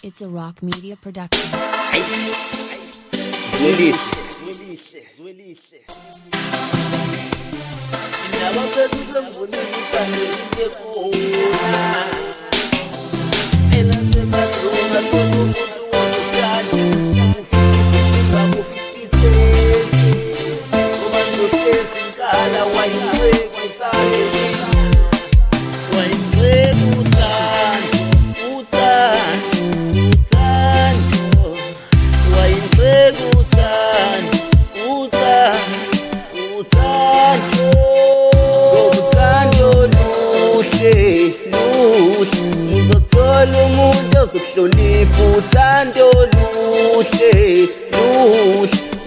It's a Rock Media production. Uthando luhle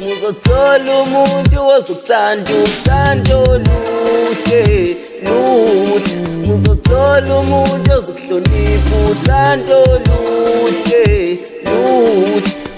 ngizothola umuntu ozokuthanda uthando luhle ngizothola umuntu ozokuhlonipha uthando luhle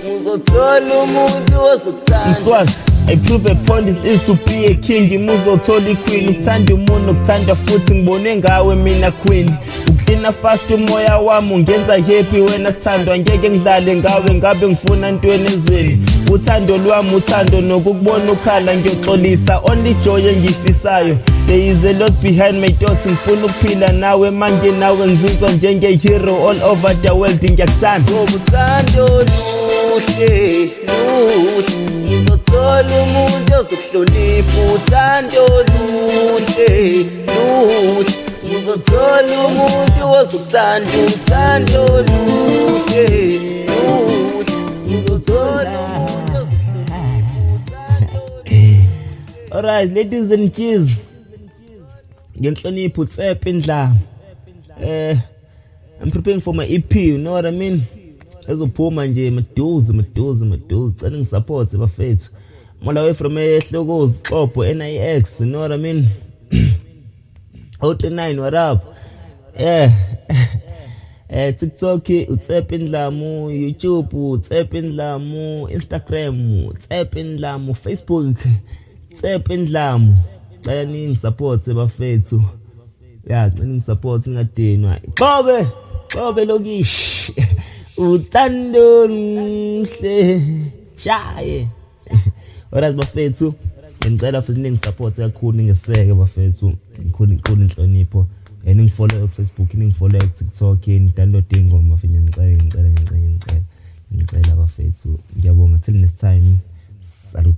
ngizothola umuntu ozokuthanda. I prove a point is to be a king. Ngizothola iqueen uthanda umuntu okuthanda futhi ngibone ngawe mina queen. Uklina fast umoya wami ungenza happy wena sithandwa ngeke ngidlale ngawe ngabe ngifuna intweni ezini. Uthando lwami uthando nokukubona ukhala ngiyoxolisa only joy engifisayo. There is a lot behind my thoughts ngifuna ukuphila nawe manje nawe ngizizwa njenge hero all over the world ngiyakuthanda. Uthando luhle ngizothola umuntu ozokuhlonipha uthando luhle ngizothola umuntu ozokuthanda uthando luhle ngizothola umuntu ozokuhlonipha. Alright, ladies and kids, ngenhlonipho uTsepe Ndlamu. I'm preparing for my EP, you know what I mean? Ezophuma nje maduze cela ngisupport bafethu. Mola way from eHlokozi Xhobo NIX, you know what I mean? 039 what up? Yeah. TikTok uTsepe Ndlamu, YouTube uTsepe Ndlamu, Instagram uTsepe Ndlamu, Facebook uTsepe Ndlamu. Cela ningisupport bafethu. Yeah, cela ngisupport ngingadinwa. Xobe lokishi. Uthando luhle shaye. Alright bafethu, ngicela futhi ningisupport kakhulu ningeseke bafethu. Ngikhulu inhlonipho. Ningifollow ku Facebook, ningifollow ku TikTok, download ingoma mafenya ngicela bafethu. Ngiyabonga till next time. Salute.